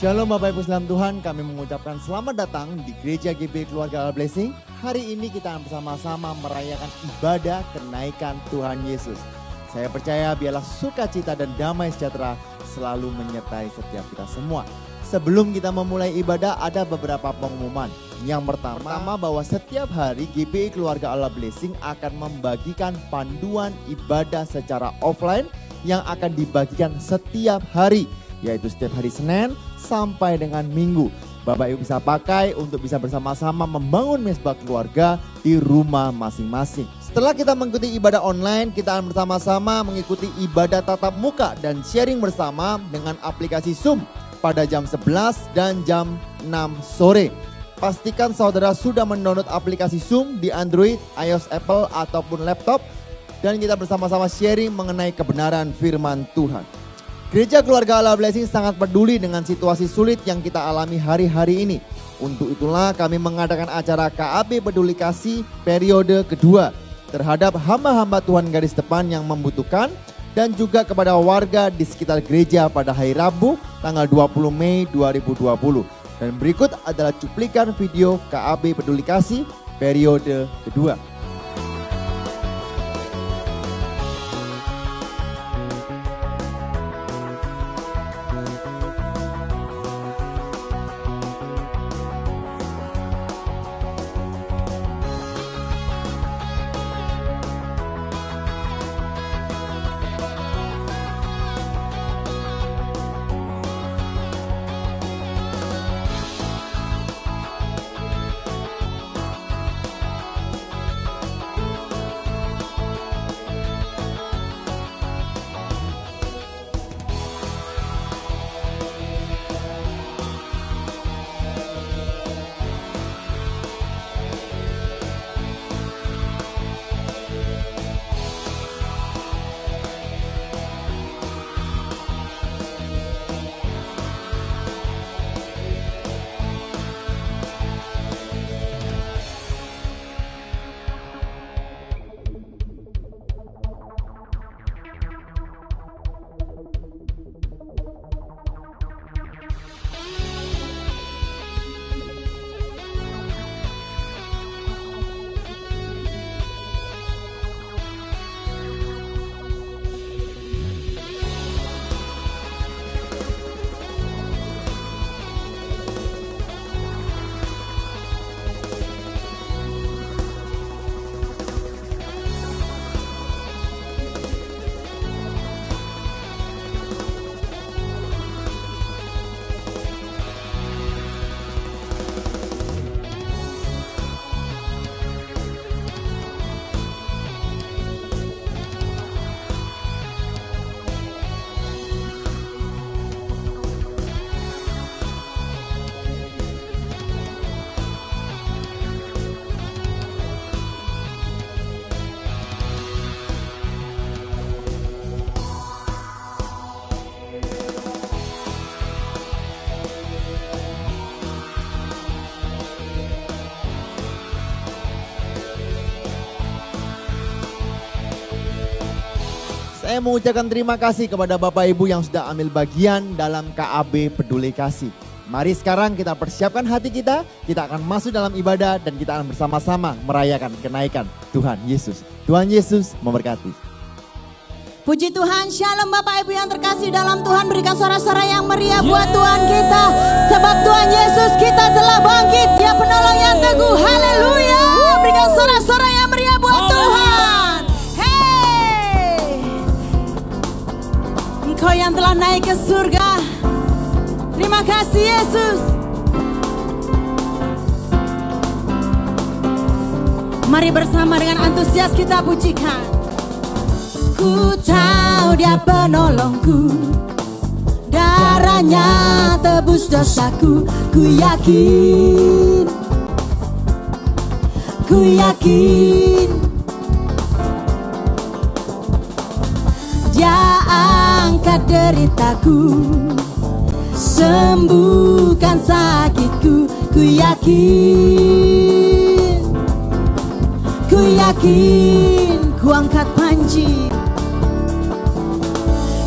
Shalom Bapak Ibu dalam Tuhan, kami mengucapkan selamat datang di Gereja GB Keluarga Allah Blessing. Hari ini kita bersama-sama merayakan ibadah kenaikan Tuhan Yesus. Saya percaya biarlah sukacita dan damai sejahtera selalu menyertai setiap kita semua. Sebelum kita memulai ibadah ada beberapa pengumuman. Yang pertama bahwa setiap hari GBI Keluarga Allah Blessing akan membagikan panduan ibadah secara offline yang akan dibagikan setiap hari, yaitu setiap hari Senin sampai dengan Minggu. Bapak Ibu bisa pakai untuk bisa bersama-sama membangun mesbah keluarga di rumah masing-masing. Setelah kita mengikuti ibadah online, kita akan bersama-sama mengikuti ibadah tatap muka dan sharing bersama dengan aplikasi Zoom pada jam 11 dan jam 6 sore. Pastikan saudara sudah mendownload aplikasi Zoom di Android, iOS, Apple ataupun laptop, dan kita bersama-sama sharing mengenai kebenaran firman Tuhan. Gereja Keluarga Allah Blessing sangat peduli dengan situasi sulit yang kita alami hari-hari ini. Untuk itulah kami mengadakan acara KAB Peduli Kasih periode kedua terhadap hamba-hamba Tuhan garis depan yang membutuhkan dan juga kepada warga di sekitar gereja pada hari Rabu tanggal 20 Mei 2020. Dan berikut adalah cuplikan video KAB Peduli Kasih periode kedua. Saya mengucapkan terima kasih kepada Bapak Ibu yang sudah ambil bagian dalam KAB Peduli Kasih. Mari sekarang kita persiapkan hati kita akan masuk dalam ibadah dan kita akan bersama-sama merayakan kenaikan Tuhan Yesus. Tuhan Yesus memberkati. Puji Tuhan, shalom Bapak Ibu yang terkasih dalam Tuhan. Berikan suara-suara yang meriah buat Tuhan kita. Sebab Tuhan Yesus kita telah bangkit, Dia penolong yang teguh. Haleluya. Berikan suara-suara yang meriah buat Tuhan. Engkau yang telah naik ke surga. Terima kasih Yesus. Mari bersama dengan antusias kita pujikan. Ku tahu Dia penolongku, darahnya tebus dosaku. Ku yakin Dia angkat deritaku, sembuhkan sakitku. Ku yakin, ku angkat panji,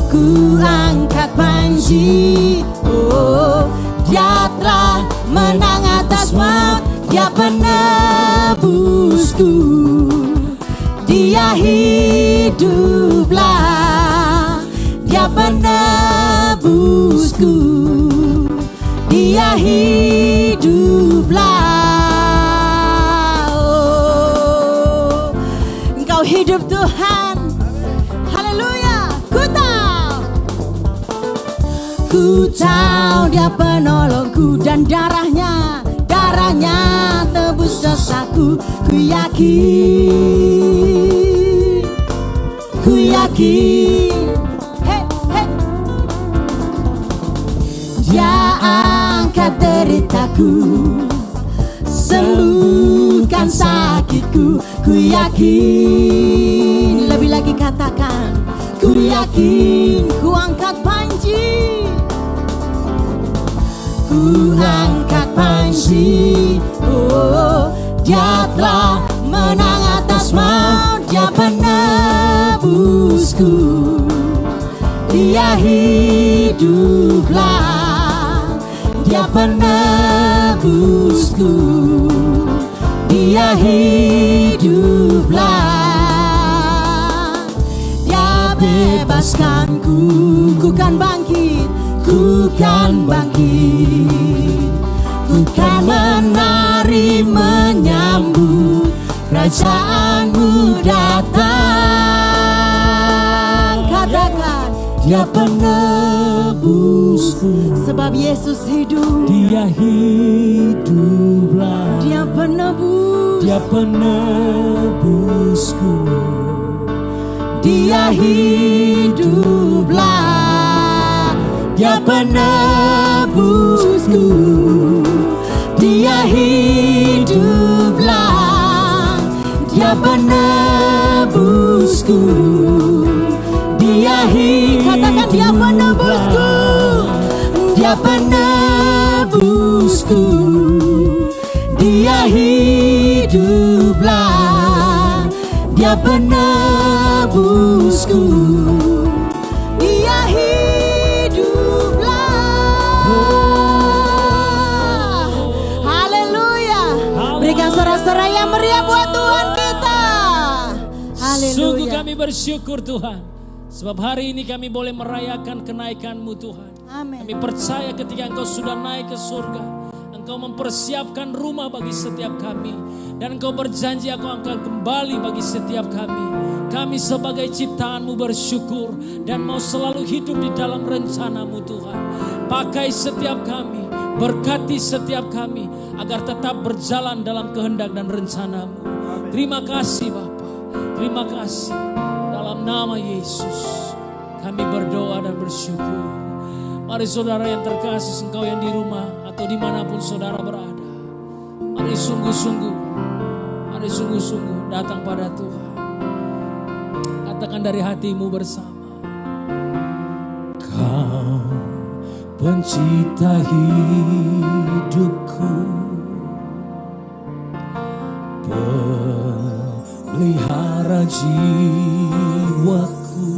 ku angkat panji. Oh, Dia telah menang atas maut, Dia penebusku. Dia hiduplah, Dia penebusku. Dia hiduplah. Oh, Engkau hidup Tuhan. Haleluya. Ku tahu Dia penolongku, dan darahnya tebus dosaku. Ku yakin, hey, hey. Dia angkat deritaku, sembuhkan sakitku. Ku yakin, lebih lagi katakan, ku yakin. Ku angkat panji, ku angkat panji. Oh, Dia telah menang atas maut, Dia penebusku. Dia hiduplah, Dia penebusku. Dia hiduplah. Dia bebaskanku, ku kan bangkit, ku kan bangkit. Ku kan menari menyambut kerajaanmu datang. Katakan, Dia penebusku. Sebab Yesus hidup, Dia hiduplah, Dia penebus, Dia penebusku. Dia hiduplah, Dia penebusku. Dia hiduplah, Dia penebusku. Dia katakan, Dia penebusku. Dia penebusku. Dia hiduplah, Dia penebusku. Dia hiduplah. Haleluya. Berikan sorak-sorai yang meriah buat Tuhan kita. Haleluya. Sungguh kami bersyukur Tuhan, sebab hari ini kami boleh merayakan kenaikan-Mu Tuhan. Amin. Kami percaya ketika Engkau sudah naik ke surga, Engkau mempersiapkan rumah bagi setiap kami. Dan Engkau berjanji Engkau akan kembali bagi setiap kami. Kami sebagai ciptaan-Mu bersyukur dan mau selalu hidup di dalam rencana-Mu Tuhan. Pakai setiap kami, berkati setiap kami agar tetap berjalan dalam kehendak dan rencana-Mu. Terima kasih Bapa, terima kasih. Dalam nama Yesus kami berdoa dan bersyukur. Mari saudara yang terkasih, engkau yang di rumah atau dimanapun saudara berada, mari sungguh-sungguh datang pada Tuhan. Katakan dari hatimu bersama, Kau pencipta hidupku, pelihara jiwaku.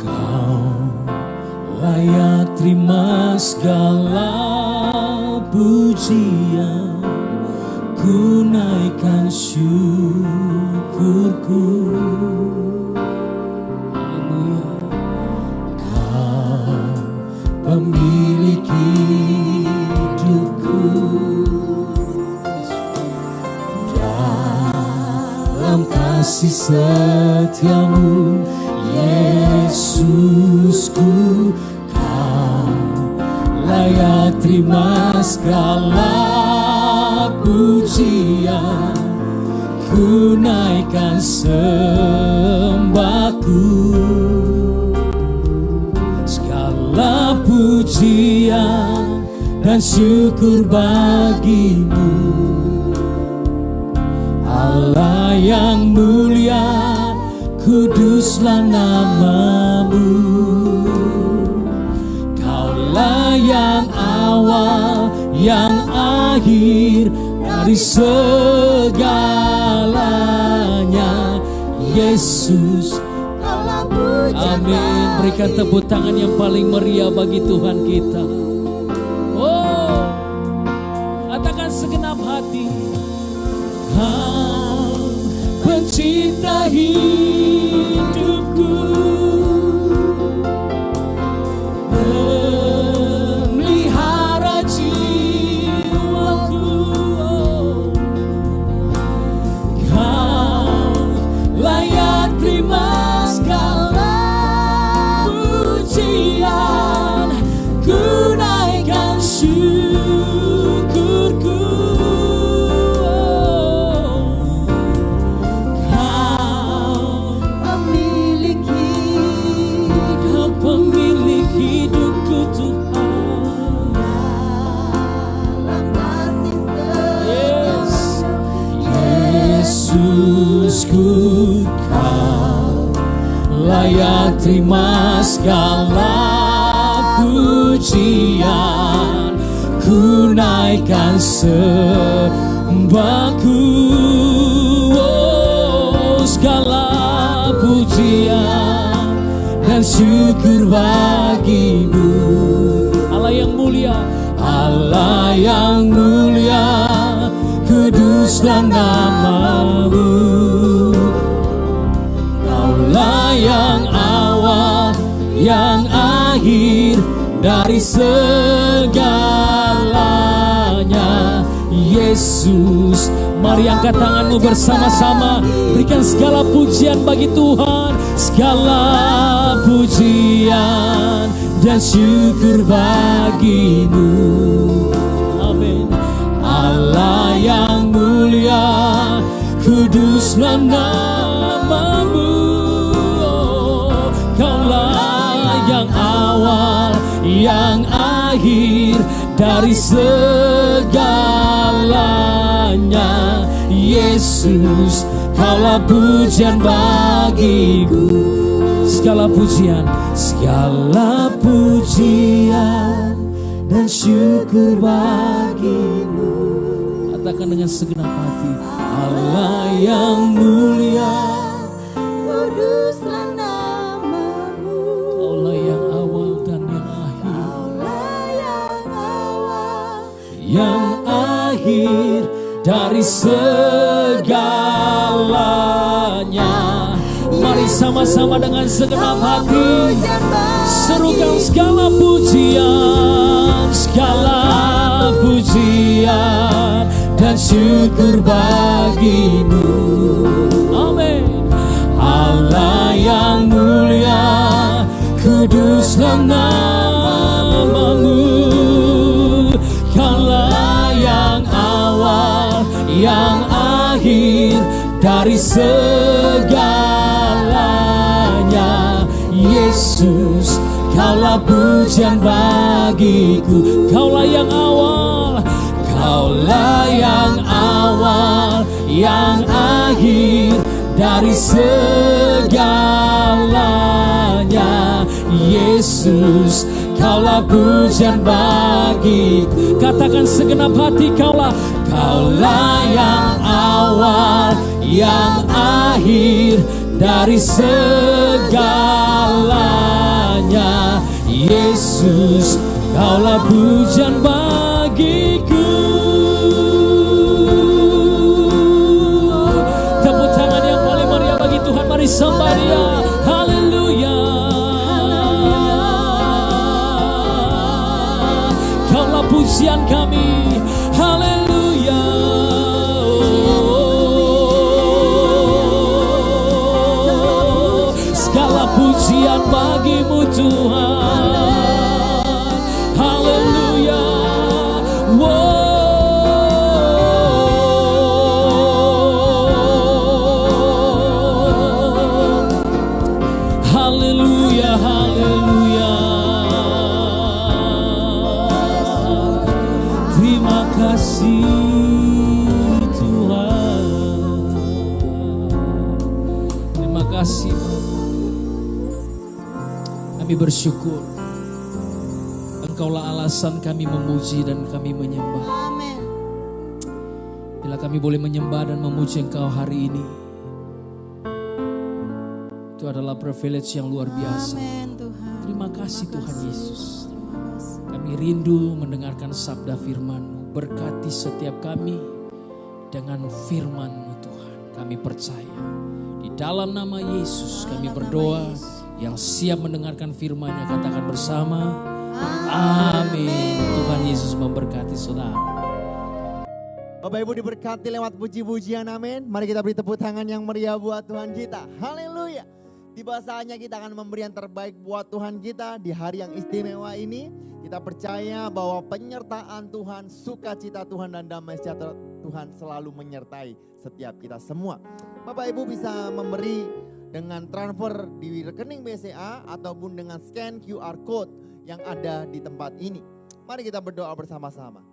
Kau layak terima segala pujian, ku naikkan syukurku. Haleluya. Kau pemilik hidupku, dalam kasih setiamu Yesusku. Kau layak terima segala pujian, ku naikkan sembahku. Segala pujian dan syukur bagimu, Allah yang mulia, kuduslah namamu. Kaulah yang awal, yang akhir dari segalanya. Yesus, Kaulah Amin. Berikan tepuk tangan yang paling meriah bagi Tuhan kita. Oh, katakan segenap hati. Kau pencipta hidupku, pelihara jiwaku. Kau layak terima segala pujian, ku naikkan syukurku. Kau pemilik hidupku Tuhan. Yes, Yesusku, Kau layak terima segala pujian, ku naikkan sembahku. Oh, segala pujian dan syukur bagimu. Allah yang mulia, Allah yang mulia, kuduslah namamu. Kaulah yang awal, yang akhir dari segalanya. Yesus, mari angkat tanganmu bersama-sama, berikan segala pujian bagi Tuhan, segala pujian dan syukur bagimu. Amin. Allah yang mulia, kuduslah namamu. Kaulah yang awal, yang akhir dari segalanya. Yesus, Kaulah pujian bagiku. Segala pujian dan syukur bagimu. Katakan dengan segenap hati, Allah yang mulia, kuduslah namamu. Kaulah yang awal dan yang akhir, Kaulah yang awal, yang akhir dari segalanya. Mari sama-sama dengan segenap hati serukan segala pujian dan syukur bagimu. Amin. Allah yang mulia, kuduslah namamu. Kaulah yang awal, yang akhir dari segalanya. Yesus, Kaulah pujian bagiku. Kaulah yang awal, Kaulah yang awal, yang akhir dari segalanya. Yesus, Kaulah pujian bagiku. Katakan segenap hati, Kaulah yang awal, yang akhir dari segalanya. Yesus, Kaulah pujian bagiku. Tepuk tangan yang paling meriah bagi Tuhan. Mari sembah Dia. Haleluya. Kaulah pujian kami. Haleluya. Segala pujian bagimu Tuhan. Haleluya. Haleluya, haleluya. Terima kasih Tuhan. Terima kasih. Kami bersyukur. Engkaulah alasan kami memuji dan kami menyembah. Amin. Bila kami boleh menyembah dan memuji Engkau hari ini, Itu adalah privilege yang luar biasa. Amin Tuhan. Terima kasih Tuhan Yesus. Kami rindu mendengarkan sabda firman-Mu. Berkati setiap kami dengan firman-Mu Tuhan. Kami percaya. Di dalam nama Yesus kami berdoa. Yang siap mendengarkan firman-Nya katakan bersama. Amin. Tuhan Yesus memberkati saudara. Bapak Ibu diberkati lewat puji-pujian, amin. Mari kita beri tepuk tangan yang meriah buat Tuhan kita. Haleluya. Tiba saatnya kita akan memberi yang terbaik buat Tuhan kita di hari yang istimewa ini. Kita percaya bahwa penyertaan Tuhan, sukacita Tuhan dan damai sejahtera Tuhan selalu menyertai setiap kita semua. Bapak Ibu bisa memberi dengan transfer di rekening BCA ataupun dengan scan QR code yang ada di tempat ini. Mari kita berdoa bersama-sama.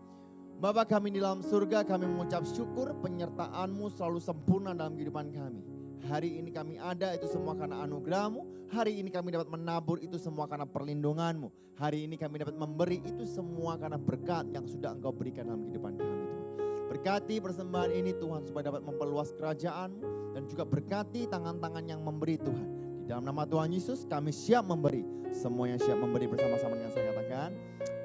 Bapa kami di dalam surga, kami mengucap syukur penyertaan-Mu selalu sempurna dalam kehidupan kami. Hari ini kami ada itu semua karena anugerah-Mu. Hari ini kami dapat menabur itu semua karena perlindungan-Mu. Hari ini kami dapat memberi itu semua karena berkat yang sudah Engkau berikan dalam kehidupan kami Tuhan. Berkati persembahan ini Tuhan supaya dapat memperluas kerajaan-Mu. Dan juga berkati tangan-tangan yang memberi Tuhan. Di dalam nama Tuhan Yesus kami siap memberi. Semua yang siap memberi bersama-sama dengan saya katakan.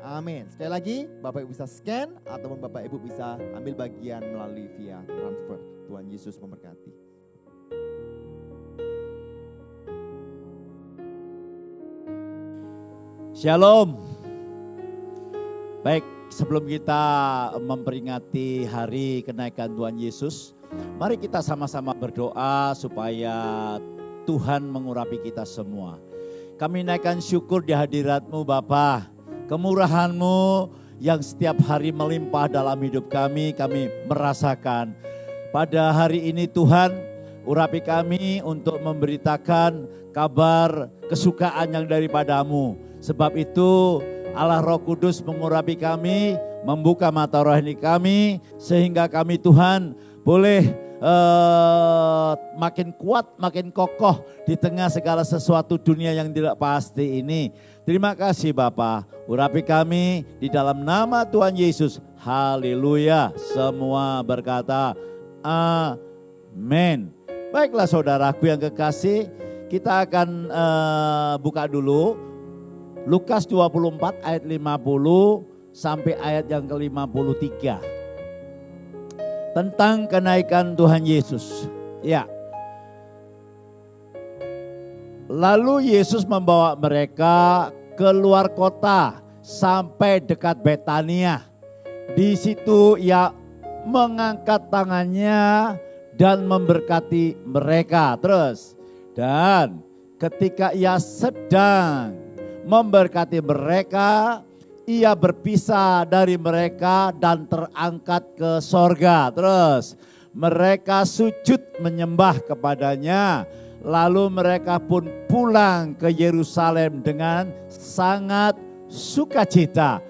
Amin. Sekali lagi Bapak Ibu bisa scan ataupun Bapak Ibu bisa ambil bagian melalui via transfer. Tuhan Yesus memberkati. Shalom. Baik, sebelum kita memperingati hari kenaikan Tuhan Yesus, mari kita sama-sama berdoa supaya Tuhan mengurapi kita semua. Kami naikkan syukur di hadirat-Mu Bapa. Kemurahan-Mu yang setiap hari melimpah dalam hidup kami merasakan. Pada hari ini Tuhan, urapi kami untuk memberitakan kabar kesukaan yang daripada-Mu. Sebab itu Allah Roh Kudus mengurapi kami, membuka mata rohani kami, sehingga kami Tuhan boleh makin kuat, makin kokoh di tengah segala sesuatu dunia yang tidak pasti ini. Terima kasih Bapa, urapi kami di dalam nama Tuhan Yesus. Haleluya. Semua berkata amin. Baiklah saudaraku yang kekasih, kita akan buka dulu Lukas 24 ayat 50 sampai ayat yang ke-53. Tentang kenaikan Tuhan Yesus. Ya. Lalu Yesus membawa mereka keluar kota sampai dekat Betania. Di situ ia mengangkat tangannya dan memberkati mereka. Terus, dan ketika ia sedang memberkati mereka, ia berpisah dari mereka dan terangkat ke sorga. Terus mereka sujud menyembah kepadanya. Lalu mereka pun pulang ke Yerusalem dengan sangat sukacita.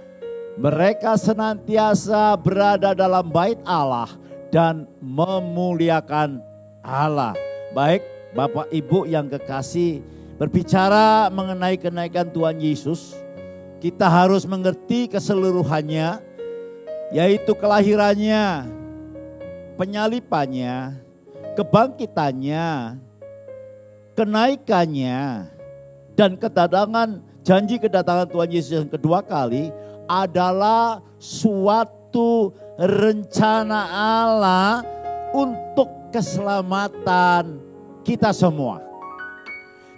Mereka senantiasa berada dalam bait Allah dan memuliakan Allah. Baik Bapak Ibu yang kekasih, berbicara mengenai kenaikan Tuhan Yesus, kita harus mengerti keseluruhannya, yaitu kelahirannya, penyalipannya, kebangkitannya, kenaikannya, dan janji kedatangan Tuhan Yesus yang kedua kali adalah suatu rencana Allah untuk keselamatan kita semua.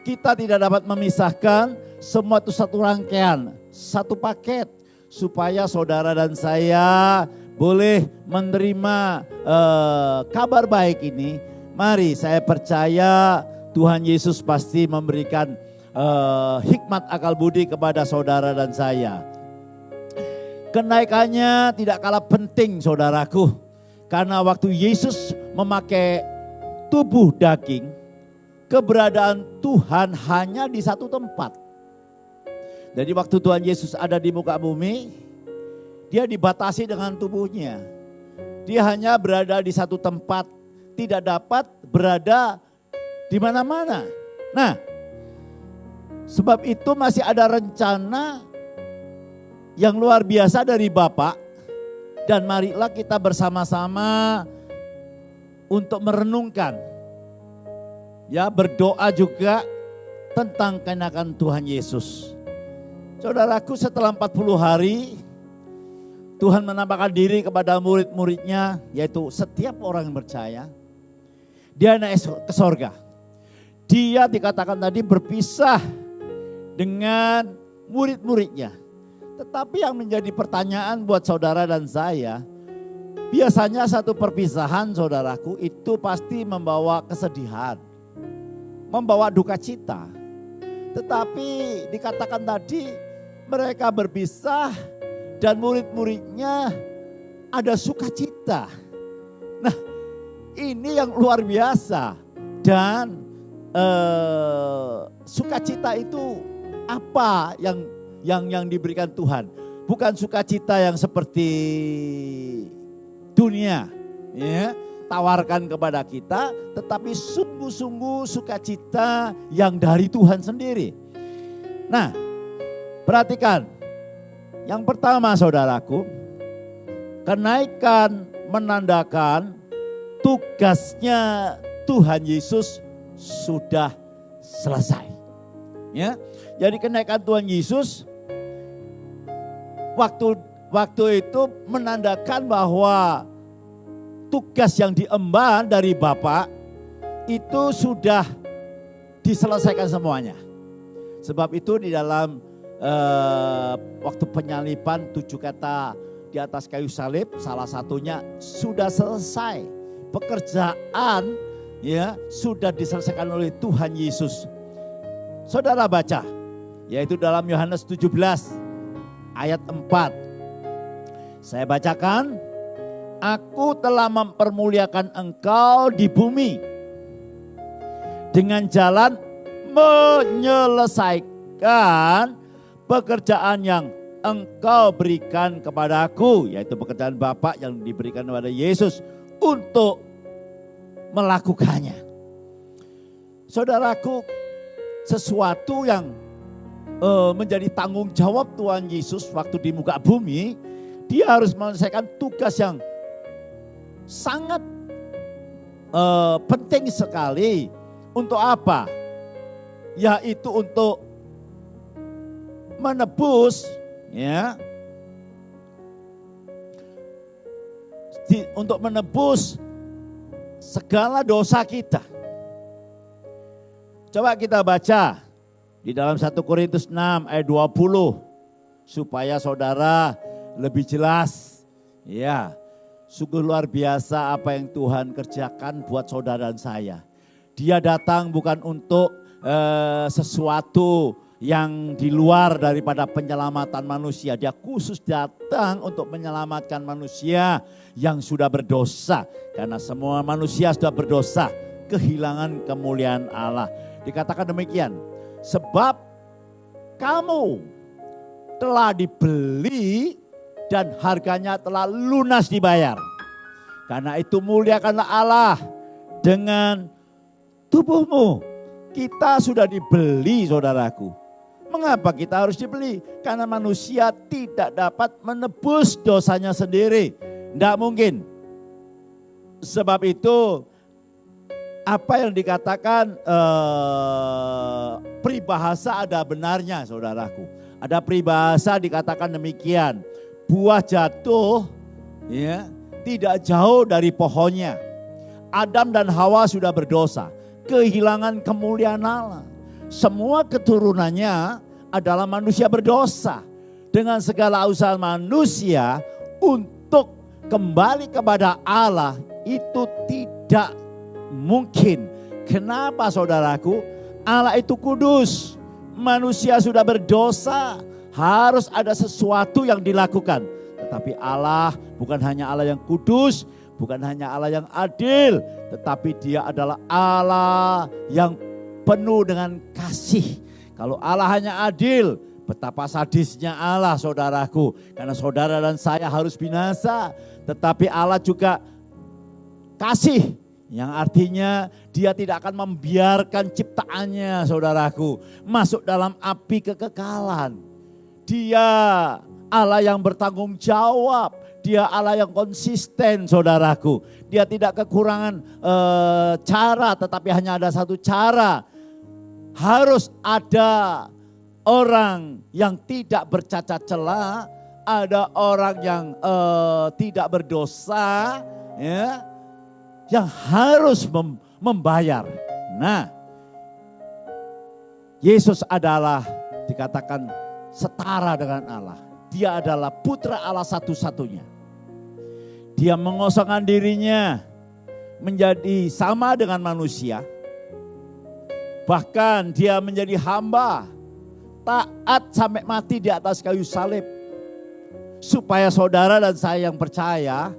Kita tidak dapat memisahkan, semua itu satu rangkaian, satu paket, supaya saudara dan saya boleh menerima kabar baik ini. Mari, saya percaya Tuhan Yesus pasti memberikan hikmat akal budi kepada saudara dan saya. Kenaikannya tidak kalah penting saudaraku. Karena waktu Yesus memakai tubuh daging, keberadaan Tuhan hanya di satu tempat. Jadi waktu Tuhan Yesus ada di muka bumi, dia dibatasi dengan tubuhnya. Dia hanya berada di satu tempat, tidak dapat berada di mana-mana. Nah, sebab itu masih ada rencana yang luar biasa dari Bapa. Dan marilah kita bersama-sama untuk merenungkan Ya, berdoa juga tentang kenakan Tuhan Yesus. Saudaraku, setelah 40 hari Tuhan menampakkan diri kepada murid-muridnya, yaitu setiap orang yang percaya, dia naik ke sorga. Dia dikatakan tadi berpisah dengan murid-muridnya. Tetapi yang menjadi pertanyaan buat saudara dan saya, biasanya satu perpisahan saudaraku itu pasti membawa kesedihan, membawa duka cita. Tetapi dikatakan tadi mereka berpisah dan murid-muridnya ada sukacita. Nah, ini yang luar biasa. Dan sukacita itu apa yang diberikan Tuhan? Bukan sukacita yang seperti dunia, ya, tawarkan kepada kita, tetapi sungguh-sungguh sukacita yang dari Tuhan sendiri. Nah, perhatikan. Yang pertama saudaraku, kenaikan menandakan tugasnya Tuhan Yesus sudah selesai. Ya, jadi kenaikan Tuhan Yesus waktu itu menandakan bahwa tugas yang diemban dari Bapa itu sudah diselesaikan semuanya. Sebab itu di dalam waktu penyaliban 7 kata di atas kayu salib, salah satunya sudah selesai. Pekerjaan ya sudah diselesaikan oleh Tuhan Yesus. Saudara baca, yaitu dalam Yohanes 17 ayat 4. Saya bacakan, aku telah mempermuliakan engkau di bumi dengan jalan menyelesaikan pekerjaan yang engkau berikan kepadaku, yaitu pekerjaan Bapa yang diberikan kepada Yesus untuk melakukannya. Saudaraku, sesuatu yang menjadi tanggung jawab Tuhan Yesus waktu di muka bumi, dia harus menyelesaikan tugas yang sangat penting sekali. Untuk apa? Yaitu untuk menebus, ya, untuk menebus segala dosa kita. Coba kita baca di dalam 1 Korintus 6 ayat 20 supaya saudara lebih jelas. Ya, sungguh luar biasa apa yang Tuhan kerjakan buat saudara dan saya. Dia datang bukan untuk sesuatu yang di luar daripada penyelamatan manusia. Dia khusus datang untuk menyelamatkan manusia yang sudah berdosa. Karena semua manusia sudah berdosa, kehilangan kemuliaan Allah. Dikatakan demikian, sebab kamu telah dibeli dan harganya telah lunas dibayar. Karena itu muliakanlah Allah dengan tubuhmu. Kita sudah dibeli, saudaraku. Mengapa kita harus dibeli? Karena manusia tidak dapat menebus dosanya sendiri. Tidak mungkin. Sebab itu apa yang dikatakan peribahasa ada benarnya, saudaraku. Ada peribahasa dikatakan demikian. Buah jatuh ya, tidak jauh dari pohonnya. Adam dan Hawa sudah berdosa, kehilangan kemuliaan Allah. Semua keturunannya adalah manusia berdosa. Dengan segala usaha manusia untuk kembali kepada Allah itu tidak mungkin. Kenapa, saudaraku? Allah itu kudus. Manusia sudah berdosa. Harus ada sesuatu yang dilakukan. Tetapi Allah bukan hanya Allah yang kudus, bukan hanya Allah yang adil, tetapi Dia adalah Allah yang penuh dengan kasih. Kalau Allah hanya adil, betapa sadisnya Allah, saudaraku. Karena saudara dan saya harus binasa. Tetapi Allah juga kasih, yang artinya Dia tidak akan membiarkan ciptaannya, saudaraku, masuk dalam api kekekalan. Dia Allah yang bertanggung jawab. Dia Allah yang konsisten, saudaraku. Dia tidak kekurangan cara, tetapi hanya ada satu cara. Harus ada orang yang tidak bercacat celah, ada orang yang tidak berdosa, ya, yang harus membayar. Nah, Yesus adalah dikatakan setara dengan Allah. Dia adalah putra Allah satu-satunya. Dia mengosongkan dirinya menjadi sama dengan manusia. Bahkan dia menjadi hamba, taat sampai mati di atas kayu salib. Supaya saudara dan saya yang percaya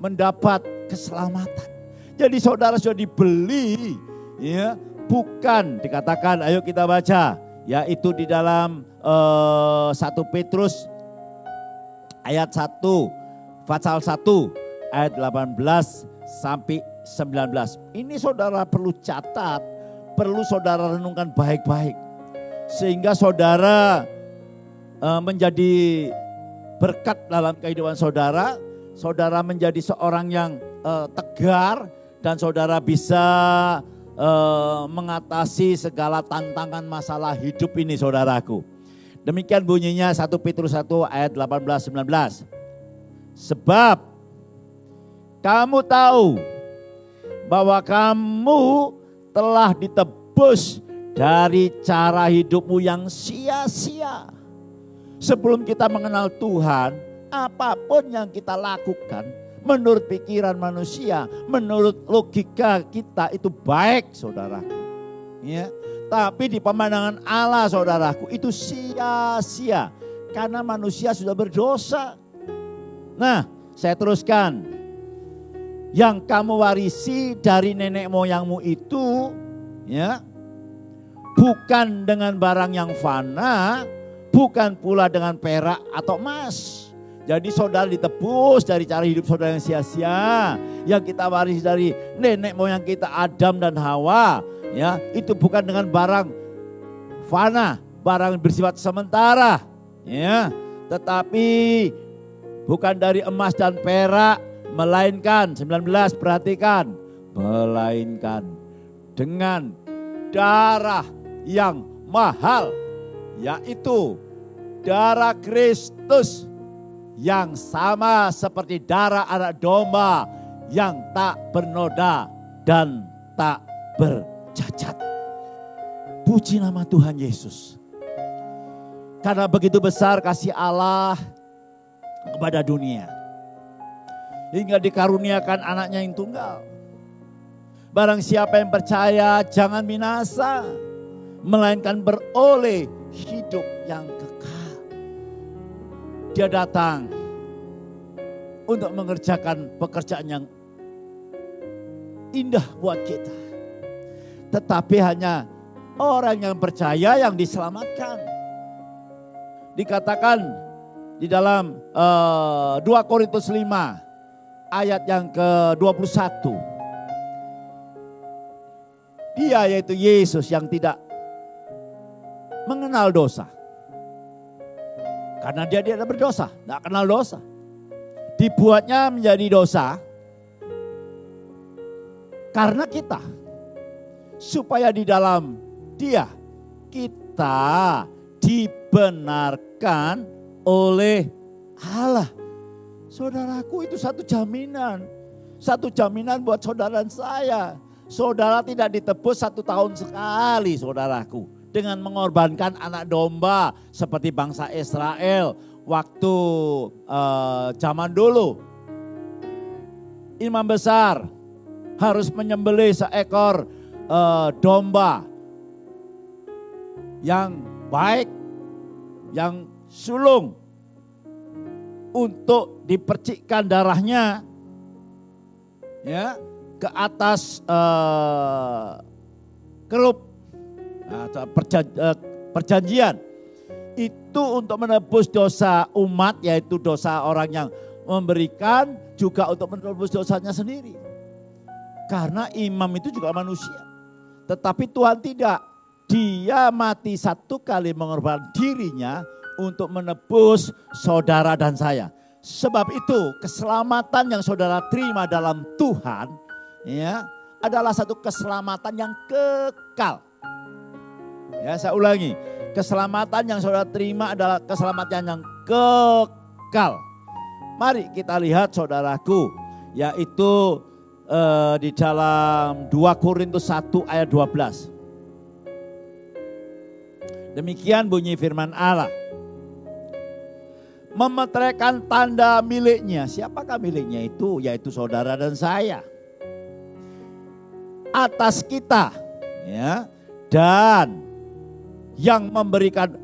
mendapat keselamatan. Jadi saudara sudah dibeli, ya, bukan dikatakan, ayo kita baca, yaitu di dalam 1 Petrus ayat 1, pasal 1 ayat 18 sampai 19. Ini saudara perlu catat, perlu saudara renungkan baik-baik. Sehingga saudara menjadi berkat dalam kehidupan saudara. Saudara menjadi seorang yang tegar dan saudara bisa mengatasi segala tantangan masalah hidup ini, saudaraku. Demikian bunyinya 1 Petrus 1 ayat 18-19. Sebab kamu tahu bahwa kamu telah ditebus dari cara hidupmu yang sia-sia. Sebelum kita mengenal Tuhan, apapun yang kita lakukan menurut pikiran manusia, menurut logika kita itu baik, saudaraku. Ya. Tapi di pemandangan Allah, saudaraku, itu sia-sia. Karena manusia sudah berdosa. Nah, saya teruskan. Yang kamu warisi dari nenek moyangmu itu, ya, bukan dengan barang yang fana, bukan pula dengan perak atau emas. Jadi saudara ditebus dari cara hidup saudara yang sia-sia. Yang kita warisi dari nenek moyang kita Adam dan Hawa. Ya, itu bukan dengan barang fana, barang bersifat sementara, ya, tetapi bukan dari emas dan perak, melainkan 19, perhatikan, melainkan dengan darah yang mahal, yaitu darah Kristus yang sama seperti darah anak domba yang tak bernoda dan tak bercacat. Puji nama Tuhan Yesus. Karena begitu besar kasih Allah kepada dunia, hingga dikaruniakan anaknya yang tunggal. Barang siapa yang percaya jangan binasa, melainkan beroleh hidup yang kekal. Dia datang untuk mengerjakan pekerjaan yang indah buat kita. Tetapi hanya orang yang percaya yang diselamatkan. Dikatakan di dalam 2 Korintus 5 ayat yang ke-21. Dia yaitu Yesus yang tidak mengenal dosa. Karena dia tidak berdosa, tidak kenal dosa. Dibuatnya menjadi dosa karena kita. Supaya di dalam dia kita dibenarkan oleh Allah. Saudaraku, itu satu jaminan. Satu jaminan buat saudara dan saya. Saudara tidak ditebus 1 tahun sekali, saudaraku. Dengan mengorbankan anak domba seperti bangsa Israel waktu zaman dulu. Imam besar harus menyembelih seekor domba yang baik, yang sulung, untuk dipercikkan darahnya, ya, ke atas kerup perjanjian. Itu untuk menebus dosa umat, yaitu dosa orang yang memberikan, juga untuk menebus dosanya sendiri. Karena imam itu juga manusia. Tetapi Tuhan tidak. Dia mati 1 kali mengorbankan dirinya untuk menebus saudara dan saya. Sebab itu keselamatan yang saudara terima dalam Tuhan ya adalah satu keselamatan yang kekal. Ya, saya ulangi. Keselamatan yang saudara terima adalah keselamatan yang kekal. Mari kita lihat saudaraku, yaitu di dalam 2 Korintus 1 ayat 12. Demikian bunyi firman Allah. Memeteraikan tanda miliknya. Siapakah miliknya itu? Yaitu saudara dan saya. Atas kita, ya, dan yang memberikan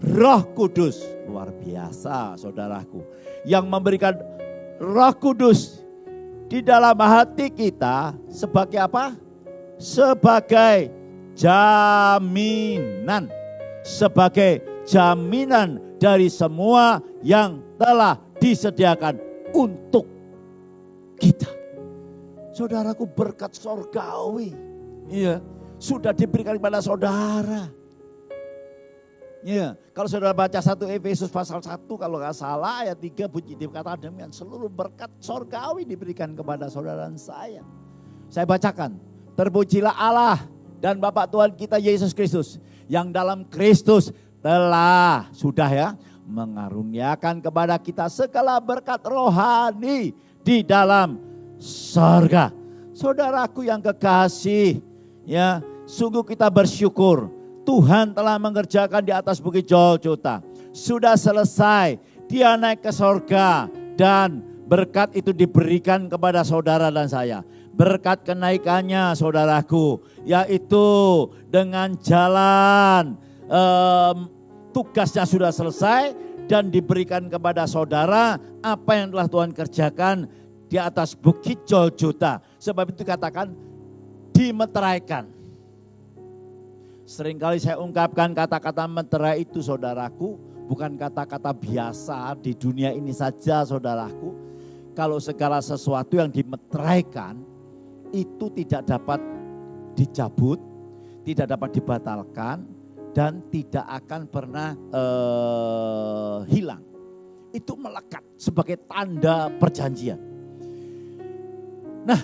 Roh Kudus. Luar biasa saudaraku. Yang memberikan Roh Kudus di dalam hati kita sebagai apa? Sebagai jaminan. Sebagai jaminan dari semua yang telah disediakan untuk kita. Saudaraku, berkat sorgawi, iya, sudah diberikan kepada saudara. Ya, kalau saudara baca 1 Efesus pasal 1 kalau nggak salah ayat 3 bunyi dikatakan demikian, seluruh berkat sorgawi diberikan kepada saudara dan saya. Saya bacakan, terpujilah Allah dan Bapa Tuhan kita Yesus Kristus yang dalam Kristus telah sudah ya mengaruniakan kepada kita segala berkat rohani di dalam sorga. Saudaraku yang kekasih, ya, sungguh kita bersyukur. Tuhan telah mengerjakan di atas bukit Golgota. Sudah selesai, dia naik ke sorga dan berkat itu diberikan kepada saudara dan saya. Berkat kenaikannya saudaraku, yaitu dengan jalan tugasnya sudah selesai dan diberikan kepada saudara apa yang telah Tuhan kerjakan di atas bukit Golgota. Sebab itu katakan dimeteraikan. Seringkali saya ungkapkan kata-kata meterai itu saudaraku, bukan kata-kata biasa di dunia ini saja saudaraku. Kalau segala sesuatu yang dimeteraikan itu tidak dapat dicabut, tidak dapat dibatalkan, dan tidak akan pernah hilang. Itu melekat sebagai tanda perjanjian. Nah,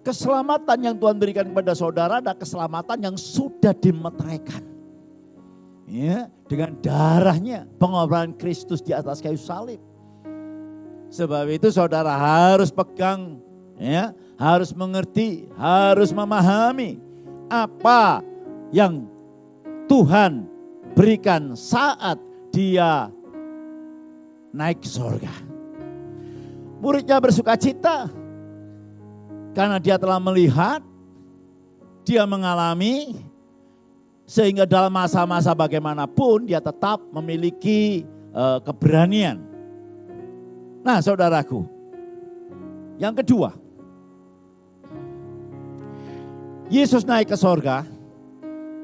keselamatan yang Tuhan berikan kepada saudara adalah keselamatan yang sudah dimeteraikan. Ya, dengan darahnya, pengorbanan Kristus di atas kayu salib. Sebab itu saudara harus pegang, ya, harus mengerti, harus memahami apa yang Tuhan berikan saat dia naik ke surga. Muridnya bersukacita karena dia telah melihat, dia mengalami, sehingga dalam masa-masa bagaimanapun dia tetap memiliki keberanian. Nah saudaraku, yang kedua, Yesus naik ke sorga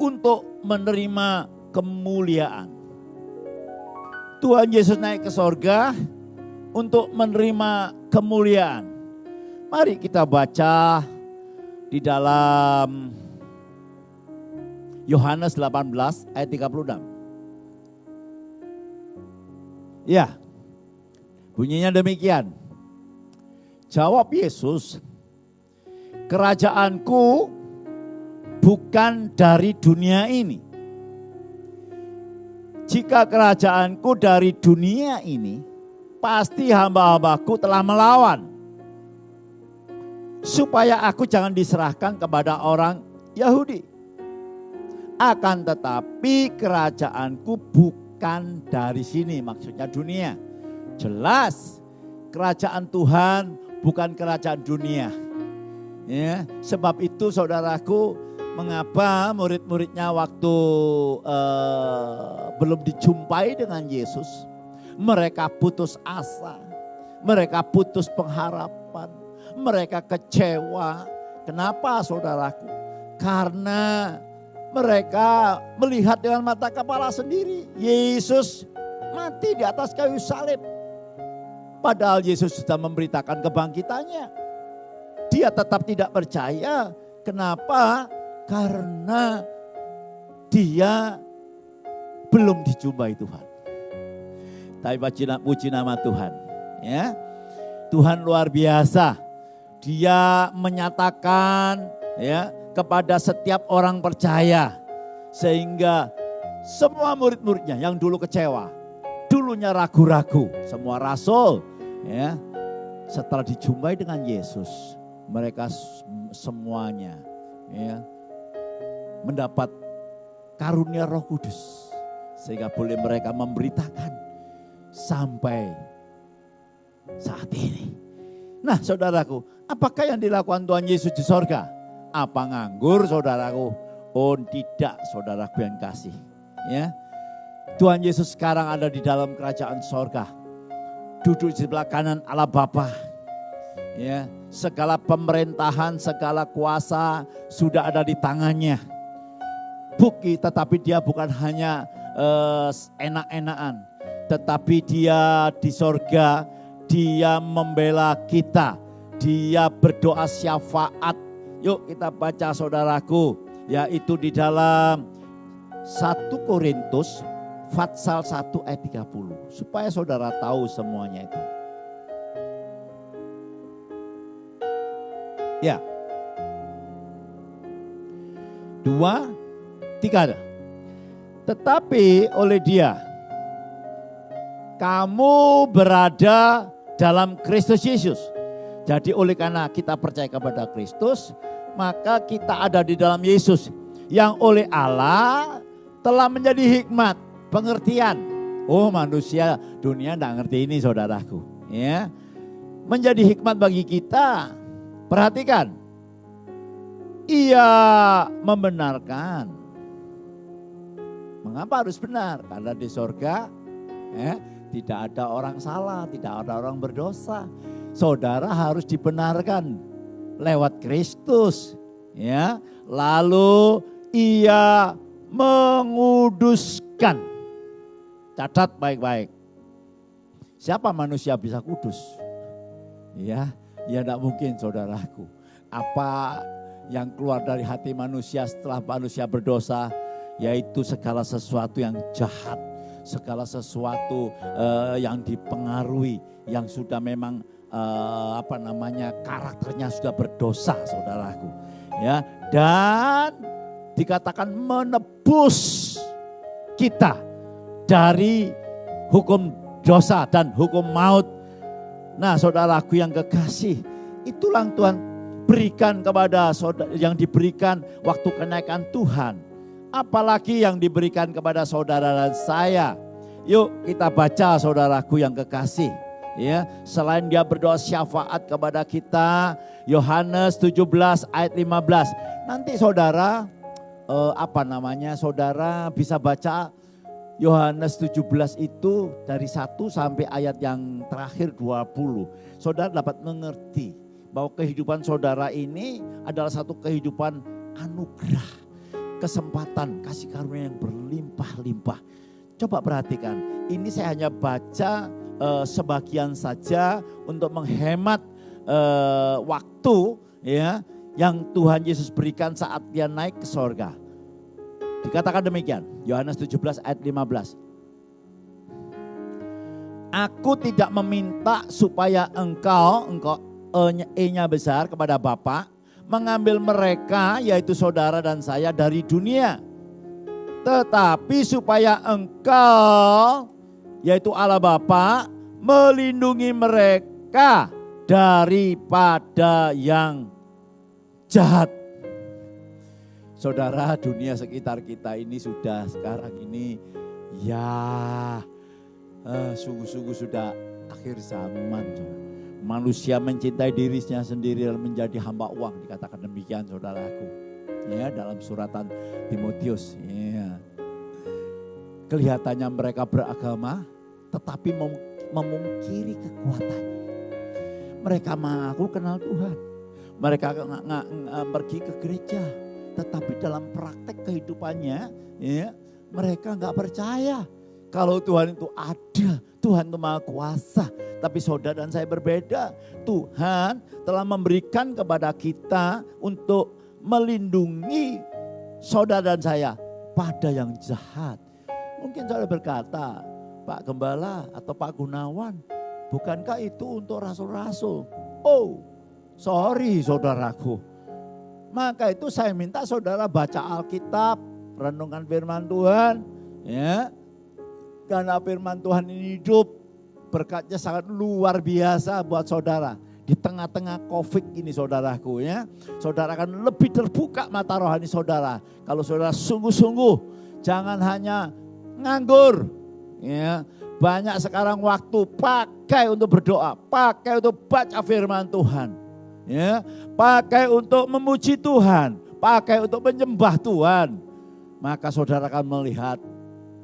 untuk menerima kemuliaan. Tuhan Yesus naik ke sorga untuk menerima kemuliaan. Mari kita baca di dalam Yohanes 18 ayat 36. Ya, bunyinya demikian. Jawab Yesus, kerajaanku bukan dari dunia ini. Jika kerajaanku dari dunia ini, pasti hamba-hambaku telah melawan. Supaya aku jangan diserahkan kepada orang Yahudi. Akan tetapi kerajaanku bukan dari sini, maksudnya dunia. Jelas kerajaan Tuhan bukan kerajaan dunia. Ya, sebab itu saudaraku, mengapa murid-muridnya waktu belum dijumpai dengan Yesus, mereka putus asa, mereka putus pengharapan, mereka kecewa. Kenapa saudaraku? Karena mereka melihat dengan mata kepala sendiri Yesus mati di atas kayu salib. Padahal Yesus sudah memberitakan kebangkitannya. Dia tetap tidak percaya. Kenapa? Karena dia belum dijumpai Tuhan. Tapi puji nama Tuhan. Ya, Tuhan luar biasa. Dia menyatakan ya kepada setiap orang percaya, sehingga semua murid-muridnya yang dulu kecewa, dulunya ragu-ragu, semua rasul ya, setelah dijumpai dengan Yesus, mereka semuanya ya mendapat karunia Roh Kudus, sehingga boleh mereka memberitakan sampai saat ini. Nah saudaraku, apakah yang dilakukan Tuhan Yesus di sorga? Apa nganggur saudaraku? Oh tidak saudaraku yang kasih. Ya, Tuhan Yesus sekarang ada di dalam kerajaan sorga. Duduk di sebelah kanan Allah Bapa. Ya, segala pemerintahan, segala kuasa sudah ada di tangannya. Tetapi dia bukan hanya enak-enakan. Tetapi dia di sorga, dia membela kita. Dia berdoa syafaat. Yuk kita baca saudaraku. Yaitu di dalam 1 Korintus pasal 1 ayat 30. Supaya saudara tahu semuanya itu. Ya. 2, 3 ada. Tetapi oleh dia, kamu berada dalam Kristus Yesus. Jadi oleh karena kita percaya kepada Kristus, maka kita ada di dalam Yesus. Yang oleh Allah telah menjadi hikmat, pengertian. Oh manusia dunia tidak ngerti ini saudaraku. Ya, menjadi hikmat bagi kita. Perhatikan, ia membenarkan. Mengapa harus benar? Karena di sorga tidak ada orang salah, tidak ada orang berdosa. Saudara harus dibenarkan lewat Kristus. Ya, lalu ia menguduskan. Catat baik-baik. Siapa manusia bisa kudus? Ya tidak mungkin saudaraku. Apa yang keluar dari hati manusia setelah manusia berdosa? Yaitu segala sesuatu yang jahat. Segala sesuatu yang dipengaruhi. Yang sudah memang karakternya sudah berdosa saudaraku. Ya, dan dikatakan menebus kita dari hukum dosa dan hukum maut. Nah saudaraku yang kekasih, itulah Tuhan berikan kepada saudara, yang diberikan waktu kenaikan Tuhan. Apalagi yang diberikan kepada saudara dan saya. Yuk kita baca saudaraku yang kekasih. Ya, selain dia berdoa syafaat kepada kita, Yohanes 17 ayat 15. Nanti saudara saudara bisa baca Yohanes 17 itu dari 1 sampai ayat yang terakhir 20. Saudara dapat mengerti bahwa kehidupan saudara ini adalah satu kehidupan anugerah, kesempatan, kasih karunia yang berlimpah-limpah. Coba perhatikan, ini saya hanya baca sebagian saja untuk menghemat waktu ya yang Tuhan Yesus berikan saat dia naik ke sorga. Dikatakan demikian, Yohanes 17 ayat 15. Aku tidak meminta supaya engkau E-nya besar kepada Bapa, mengambil mereka yaitu saudara dan saya dari dunia. Tetapi supaya engkau yaitu Allah Bapa melindungi mereka daripada yang jahat. Saudara, dunia sekitar kita ini sudah sekarang ini sungguh-sungguh sudah akhir zaman. Manusia mencintai dirinya sendiri dan menjadi hamba uang, dikatakan demikian saudaraku. Ya, dalam suratan Timotius. Ya. Kelihatannya mereka beragama tetapi memungkiri kekuatannya. Mereka mengaku kenal Tuhan. Mereka pergi ke gereja, tetapi dalam praktek kehidupannya ya, mereka nggak percaya kalau Tuhan itu ada, Tuhan itu maha kuasa. Tapi saudara dan saya berbeda. Tuhan telah memberikan kepada kita untuk melindungi saudara dan saya pada yang jahat. Mungkin saudara berkata, Pak Gembala atau Pak Gunawan, bukankah itu untuk rasul-rasul? Oh, sorry saudaraku. Maka itu saya minta saudara baca Alkitab, renungkan firman Tuhan, ya. Karena firman Tuhan ini hidup, berkatnya sangat luar biasa buat saudara. Di tengah-tengah COVID ini saudaraku, ya, saudara akan lebih terbuka mata rohani saudara. Kalau saudara sungguh-sungguh, jangan hanya nganggur, ya. Banyak sekarang waktu pakai untuk berdoa, pakai untuk baca firman Tuhan, ya, pakai untuk memuji Tuhan, pakai untuk menyembah Tuhan. Maka saudara akan melihat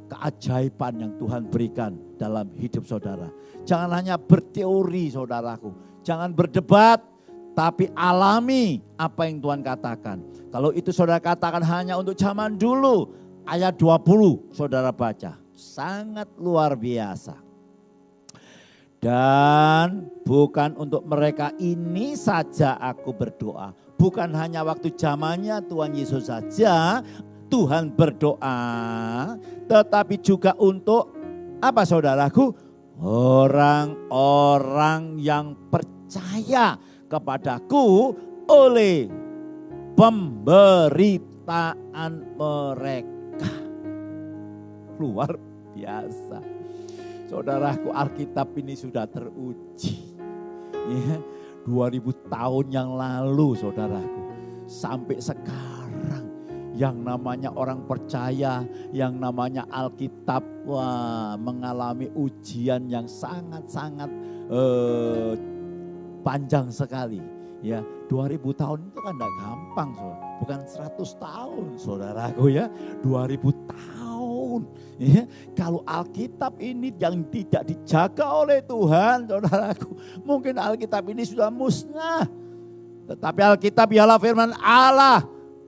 keajaiban yang Tuhan berikan dalam hidup saudara. Jangan hanya berteori saudaraku. Jangan berdebat, tapi alami apa yang Tuhan katakan. Kalau itu saudara katakan hanya untuk zaman dulu, ayat 20 saudara baca. Sangat luar biasa. Dan bukan untuk mereka ini saja aku berdoa. Bukan hanya waktu zamannya Tuhan Yesus saja Tuhan berdoa. Tetapi juga untuk apa saudaraku? Orang-orang yang percaya kepadaku oleh pemberitaan mereka. Luar biasa. Saudaraku, Alkitab ini sudah teruji. Ya, 2000 tahun yang lalu saudaraku. Sampai sekarang yang namanya orang percaya, yang namanya Alkitab mengalami ujian yang sangat-sangat panjang sekali. Ya, 2000 tahun itu kan enggak gampang, saudara. Bukan 100 tahun, saudaraku ya. 2000 tahun. Ya, kalau Alkitab ini yang tidak dijaga oleh Tuhan, saudaraku, mungkin Alkitab ini sudah musnah. Tetapi Alkitab ialah firman Allah.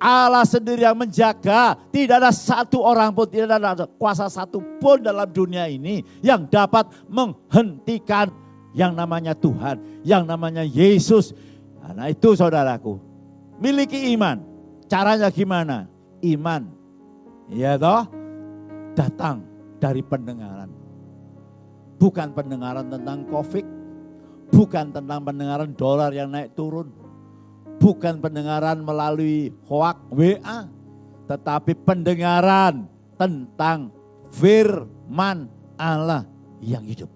Allah sendiri yang menjaga. Tidak ada satu orang pun, tidak ada kuasa satu pun dalam dunia ini yang dapat menghentikan yang namanya Tuhan, yang namanya Yesus. Karena itu saudaraku, miliki iman. Caranya gimana? Iman, ya toh, datang dari pendengaran. Bukan pendengaran tentang COVID, bukan tentang pendengaran dolar yang naik turun, bukan pendengaran melalui hoak WA, tetapi pendengaran tentang firman Allah yang hidup.